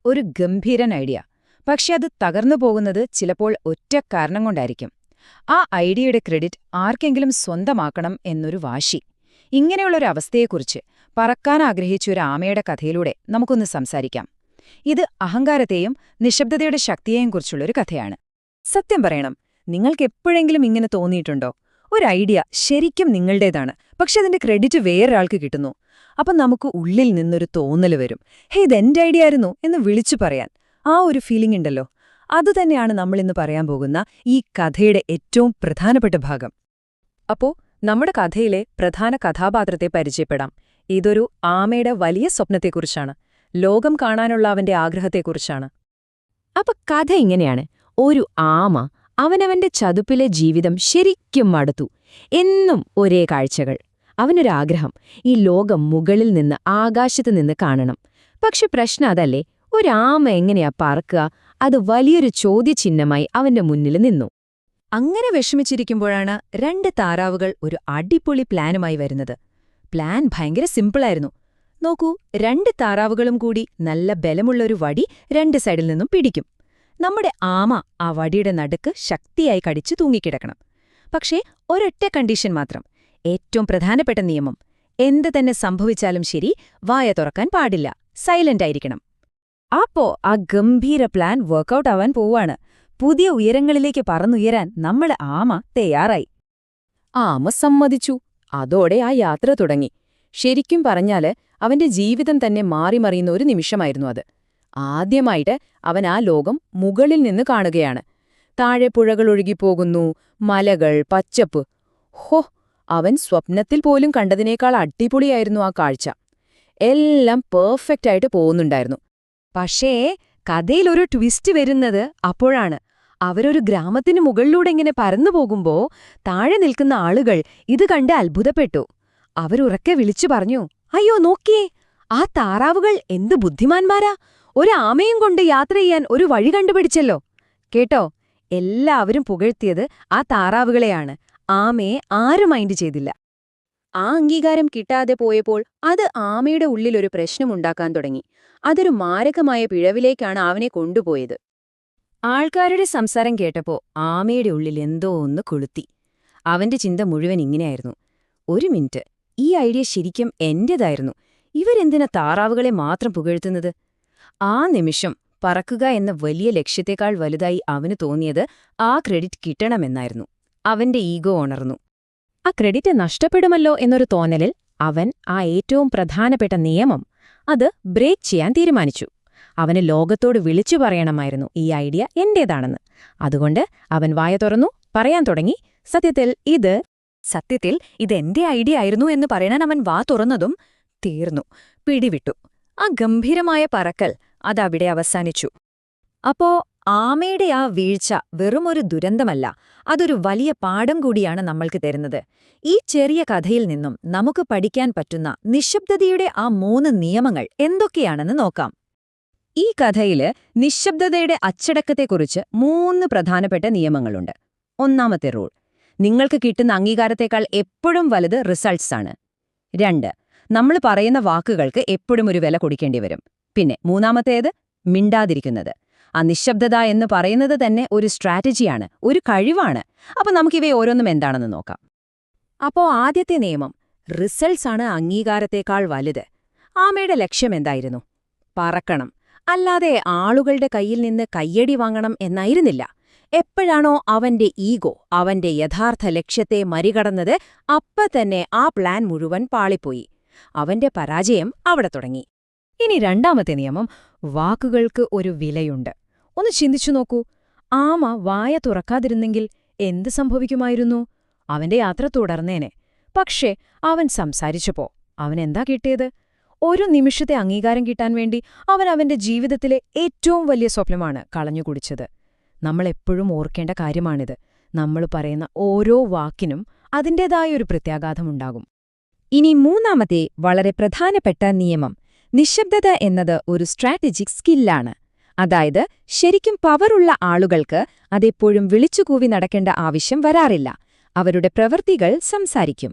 ഒരു ഗംഭീരൻ ഐഡിയ. പക്ഷെ അത് തകർന്നു പോകുന്നത് ചിലപ്പോൾ ഒറ്റ കാരണം കൊണ്ടായിരിക്കും. ആ ഐഡിയയുടെ ക്രെഡിറ്റ് ആർക്കെങ്കിലും സ്വന്തമാക്കണം എന്നൊരു വാശി. ഇങ്ങനെയുള്ളൊരവസ്ഥയെക്കുറിച്ച് പറക്കാൻ ആഗ്രഹിച്ച ഒരു ആമയുടെ കഥയിലൂടെ നമുക്കൊന്ന് സംസാരിക്കാം. ഇത് അഹങ്കാരത്തെയും നിശബ്ദതയുടെ ശക്തിയെയും കുറിച്ചുള്ളൊരു കഥയാണ്. സത്യം പറയണം, നിങ്ങൾക്കെപ്പോഴെങ്കിലും ഇങ്ങനെ തോന്നിയിട്ടുണ്ടോ? ഒരു ഐഡിയ ശരിക്കും നിങ്ങളുടേതാണ്, പക്ഷെ അതിന്റെ ക്രെഡിറ്റ് വേറൊരാൾക്ക് കിട്ടുന്നു. അപ്പം നമുക്ക് ഉള്ളിൽ നിന്നൊരു തോന്നൽ വരും, ഹേ, ഇതെന്റെ ഐഡിയ ആയിരുന്നു എന്ന് വിളിച്ചു പറയാൻ. ആ ഒരു ഫീലിംഗ് ഉണ്ടല്ലോ, അതുതന്നെയാണ് നമ്മളിന്ന് പറയാൻ പോകുന്ന ഈ കഥയുടെ ഏറ്റവും പ്രധാനപ്പെട്ട ഭാഗം. അപ്പോ നമ്മുടെ കഥയിലെ പ്രധാന കഥാപാത്രത്തെ പരിചയപ്പെടാം. ഇതൊരു ആമയുടെ വലിയ സ്വപ്നത്തെക്കുറിച്ചാണ്, ലോകം കാണാനുള്ള അവന്റെ ആഗ്രഹത്തെക്കുറിച്ചാണ്. അപ്പൊ കഥ ഇങ്ങനെയാണ്. ഒരു ആമ അവനവന്റെ ചതുപ്പിലെ ജീവിതം ശരിക്കും മടുത്തു. എന്നും ഒരേ കാഴ്ചകൾ. അവനൊരാഗ്രഹം, ഈ ലോകം മുകളിൽ നിന്ന്, ആകാശത്ത് നിന്ന് കാണണം. പക്ഷെ പ്രശ്നം അതല്ലേ, ഒരാമ എങ്ങനെയാ പറക്കുക? അത് വലിയൊരു ചോദ്യചിഹ്നമായി അവന്റെ മുന്നിൽ നിന്നു. അങ്ങനെ വിഷമിച്ചിരിക്കുമ്പോഴാണ് 2 താറാവുകൾ ഒരു അടിപൊളി പ്ലാനുമായി വരുന്നത്. പ്ലാൻ ഭയങ്കര സിമ്പിളായിരുന്നു. നോക്കൂ, 2 താറാവുകളും കൂടി നല്ല ബലമുള്ളൊരു വടി 2 സൈഡിൽ നിന്നും പിടിക്കും. നമ്മുടെ ആമ ആ വടിയുടെ നടുക്ക് ശക്തിയായി കടിച്ചു തൂങ്ങിക്കിടക്കണം. പക്ഷേ ഒരൊറ്റ കണ്ടീഷൻ മാത്രം, ഏറ്റവും പ്രധാനപ്പെട്ട നിയമം: എന്ത് തന്നെ സംഭവിച്ചാലും ശരി, വായ തുറക്കാൻ പാടില്ല, സൈലന്റായിരിക്കണം. അപ്പോ ആ ഗംഭീര പ്ലാൻ വർക്കൗട്ട് ആവാൻ പോവാണ്. പുതിയ ഉയരങ്ങളിലേക്ക് പറന്നുയരാൻ നമ്മുടെ ആമ തയ്യാറായി. ആമ സമ്മതിച്ചു. അതോടെ ആ യാത്ര തുടങ്ങി. ശരിക്കും പറഞ്ഞാല് അവന്റെ ജീവിതം തന്നെ മാറിമറിയുന്ന ഒരു നിമിഷമായിരുന്നു അത്. ആദ്യമായിട്ട് അവൻ ആ ലോകം മുകളിൽ നിന്ന് കാണുകയാണ്. താഴെ പുഴകൾ ഒഴുകിപ്പോകുന്നു, മലകൾ, പച്ചപ്പ്. ഹോ, അവൻ സ്വപ്നത്തിൽ പോലും കണ്ടതിനേക്കാൾ അടിപൊളിയായിരുന്നു ആ കാഴ്ച. എല്ലാം പെർഫെക്റ്റായിട്ട് പോകുന്നുണ്ടായിരുന്നു. പക്ഷേ കഥയിലൊരു ട്വിസ്റ്റ് വരുന്നത് അപ്പോഴാണ്. അവരൊരു ഗ്രാമത്തിന് മുകളിലൂടെ ഇങ്ങനെ പറന്നു പോകുമ്പോ താഴെ നിൽക്കുന്ന ആളുകൾ ഇത് കണ്ട് അത്ഭുതപ്പെട്ടു. അവരുറക്കെ വിളിച്ചു പറഞ്ഞു, അയ്യോ നോക്കിയേ, ആ താറാവുകൾ എന്ത് ബുദ്ധിമാന്മാരാ! ഒരു ആമയും കൊണ്ട് യാത്ര ചെയ്യാൻ ഒരു വഴി കണ്ടുപിടിച്ചല്ലോ. കേട്ടോ, എല്ലാവരും പുകഴ്ത്തിയത് ആ താറാവുകളെയാണ്. ആമയെ ആരും മൈൻഡ് ചെയ്തില്ല. ആ അംഗീകാരം കിട്ടാതെ പോയപ്പോൾ അത് ആമയുടെ ഉള്ളിലൊരു പ്രശ്നമുണ്ടാക്കാൻ തുടങ്ങി. അതൊരു മാരകമായ പിഴവിലേക്കാണ് അവനെ കൊണ്ടുപോയത്. ആൾക്കാരുടെ സംസാരം കേട്ടപ്പോ ആമയുടെ ഉള്ളിൽ എന്തോ ഒന്ന് കൊളുത്തി. അവന്റെ ചിന്ത മുഴുവൻ ഇങ്ങനെയായിരുന്നു: ഒരു മിനിറ്റ്, ഈ ഐഡിയ ശരിക്കും എന്റേതായിരുന്നു. ഇവരെന്തിനാ താറാവുകളെ മാത്രം പുകഴ്ത്തുന്നത്? ആ നിമിഷം പറക്കുക എന്ന വലിയ ലക്ഷ്യത്തെക്കാൾ വലുതായി അവന് തോന്നിയത് ആ ക്രെഡിറ്റ് കിട്ടണമെന്നായിരുന്നു. അവന്റെ ഈഗോ ഉണർന്നു. ആ ക്രെഡിറ്റ് നഷ്ടപ്പെടുമല്ലോ എന്നൊരു തോന്നലിൽ അവൻ ആ ഏറ്റവും പ്രധാനപ്പെട്ട നിയമം അത് ബ്രേക്ക് ചെയ്യാൻ തീരുമാനിച്ചു. അവന് ലോകത്തോട് വിളിച്ചു പറയണമായിരുന്നു ഈ ഐഡിയ എന്റേതാണെന്ന്. അതുകൊണ്ട് അവൻ വായ തുറന്നു പറയാൻ തുടങ്ങി, സത്യത്തിൽ ഇതെന്റെ ഐഡിയ ആയിരുന്നു എന്ന് പറയാൻ അവൻ വാ തുറന്നതും തീർന്നു, പിടിവിട്ടു. ആ ഗംഭീരമായ പറക്കൽ അതവിടെ അവസാനിച്ചു. അപ്പോ ആമയുടെ ആ വീഴ്ച വെറുമൊരു ദുരന്തമല്ല, അതൊരു വലിയ പാഠം കൂടിയാണ് നമ്മൾക്ക് തരുന്നത്. ഈ ചെറിയ കഥയിൽ നിന്നും നമുക്ക് പഠിക്കാൻ പറ്റുന്ന നിശബ്ദതയുടെ ആ 3 നിയമങ്ങൾ എന്തൊക്കെയാണെന്ന് നോക്കാം. ഈ കഥയില് നിശബ്ദതയുടെ അച്ചടക്കത്തെക്കുറിച്ച് 3 പ്രധാനപ്പെട്ട നിയമങ്ങളുണ്ട്. ഒന്നാമത്തെ റൂൾ: നിങ്ങൾക്ക് കിട്ടുന്ന അംഗീകാരത്തേക്കാൾ എപ്പോഴും വലുത് റിസൾട്ട്സ് ആണ്. 2, നമ്മൾ പറയുന്ന വാക്കുകൾക്ക് എപ്പോഴും ഒരു വില കൊടുക്കേണ്ടി വരും. പിന്നെ മൂന്നാമത്തേത് മിണ്ടാതിരിക്കുന്നത്. ആ നിശബ്ദത എന്ന് പറയുന്നത് തന്നെ ഒരു സ്ട്രാറ്റജിയാണ്, ഒരു കഴിവാണ്. അപ്പൊ നമുക്കിവയെ ഓരോന്നും എന്താണെന്ന് നോക്കാം. അപ്പോ ആദ്യത്തെ നിയമം: റിസൾട്ട്സ് ആണ് അംഗീകാരത്തേക്കാൾ വലുത്. ആമയുടെ ലക്ഷ്യം എന്തായിരുന്നു? പറക്കണം, അല്ലാതെ ആളുകളുടെ കയ്യിൽ നിന്ന് കയ്യടി വാങ്ങണം എന്നായിരുന്നില്ല. എപ്പോഴാണോ അവന്റെ ഈഗോ അവന്റെ യഥാർത്ഥ ലക്ഷ്യത്തെ മറികടന്നത്, തന്നെ ആ പ്ലാൻ മുഴുവൻ പാളിപ്പോയി. അവന്റെ പരാജയം അവിടെ തുടങ്ങി. ഇനി രണ്ടാമത്തെ നിയമം: വാക്കുകൾക്ക് ഒരു വിലയുണ്ട്. ഒന്ന് ചിന്തിച്ചു നോക്കൂ, ആമ വായ തുറക്കാതിരുന്നെങ്കിൽ എന്ത് സംഭവിക്കുമായിരുന്നു? അവന്റെ യാത്ര തുടർന്നേനെ. പക്ഷേ അവൻ സംസാരിച്ചപ്പോ അവനെന്താ കിട്ടിയത്? ഒരു നിമിഷത്തെ അംഗീകാരം കിട്ടാൻ വേണ്ടി അവൻ അവന്റെ ജീവിതത്തിലെ ഏറ്റവും വലിയ സ്വപ്നമാണ് കളഞ്ഞുകുടിച്ചത്. നമ്മളെപ്പോഴും ഓർക്കേണ്ട കാര്യമാണിത്. നമ്മൾ പറയുന്ന ഓരോ വാക്കിനും അതിൻ്റെതായൊരു പ്രത്യാഘാതമുണ്ടാകും. ഇനി മൂന്നാമത്തെ വളരെ പ്രധാനപ്പെട്ട നിയമം: നിശബ്ദത എന്നത് ഒരു സ്ട്രാറ്റജിക് സ്കില്ലാണ്. അതായത് ശരിക്കും പവറുള്ള ആളുകൾക്ക് അതെപ്പോഴും വിളിച്ചുകൂവി നടക്കേണ്ട ആവശ്യം വരാറില്ല. അവരുടെ പ്രവൃത്തികൾ സംസാരിക്കും.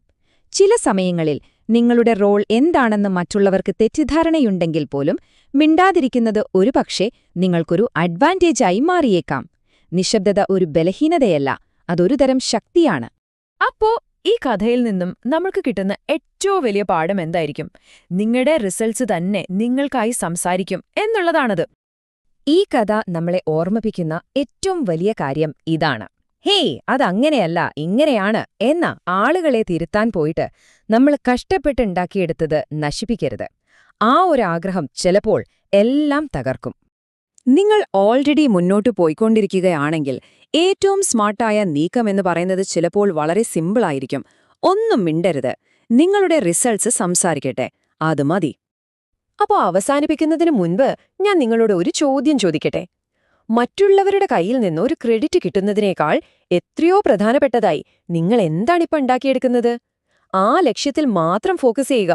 ചില സമയങ്ങളിൽ നിങ്ങളുടെ റോൾ എന്താണെന്ന് മറ്റുള്ളവർക്ക് തെറ്റിദ്ധാരണയുണ്ടെങ്കിൽ പോലും മിണ്ടാതിരിക്കുന്നത് ഒരുപക്ഷെ നിങ്ങൾക്കൊരു അഡ്വാൻറ്റേജായി മാറിയേക്കാം. നിശബ്ദത ഒരു ബലഹീനതയല്ല, അതൊരു തരം ശക്തിയാണ്. അപ്പോ ഈ കഥയിൽ നിന്നും നമ്മൾക്ക് കിട്ടുന്ന ഏറ്റവും വലിയ പാഠം എന്തായിരിക്കും? നിങ്ങളുടെ റിസൾട്ട്സ് തന്നെ നിങ്ങൾക്കായി സംസാരിക്കും എന്നുള്ളതാണത്. ഈ കഥ നമ്മളെ ഓർമ്മിപ്പിക്കുന്ന ഏറ്റവും വലിയ കാര്യം ഇതാണ്. ഹേയ്, അതങ്ങനെയല്ല, ഇങ്ങനെയാണ് എന്ന ആളുകളെ തിരുത്താൻ പോയിട്ട് നമ്മൾ കഷ്ടപ്പെട്ടുണ്ടാക്കിയെടുത്തത് നശിപ്പിക്കരുത്. ആ ഒരാഗ്രഹം ചിലപ്പോൾ എല്ലാം തകർക്കും. നിങ്ങൾ ഓൾറെഡി മുന്നോട്ടു പോയിക്കൊണ്ടിരിക്കുകയാണെങ്കിൽ ഏറ്റവും സ്മാർട്ടായ നീക്കമെന്ന് പറയുന്നത് ചിലപ്പോൾ വളരെ സിമ്പിളായിരിക്കും. ഒന്നും മിണ്ടരുത്, നിങ്ങളുടെ റിസൾട്ട്സ് സംസാരിക്കട്ടെ, അത് മതി. അപ്പോൾ അവസാനിപ്പിക്കുന്നതിന് മുൻപ് ഞാൻ നിങ്ങളോട് ഒരു ചോദ്യം ചോദിക്കട്ടെ. മറ്റുള്ളവരുടെ കയ്യിൽ നിന്ന് ഒരു ക്രെഡിറ്റ് കിട്ടുന്നതിനേക്കാൾ എത്രയോ പ്രധാനപ്പെട്ടതായി നിങ്ങൾ എന്താണിപ്പോൾ ഉണ്ടാക്കിയെടുക്കുന്നത്? ആ ലക്ഷ്യത്തിൽ മാത്രം ഫോക്കസ് ചെയ്യുക.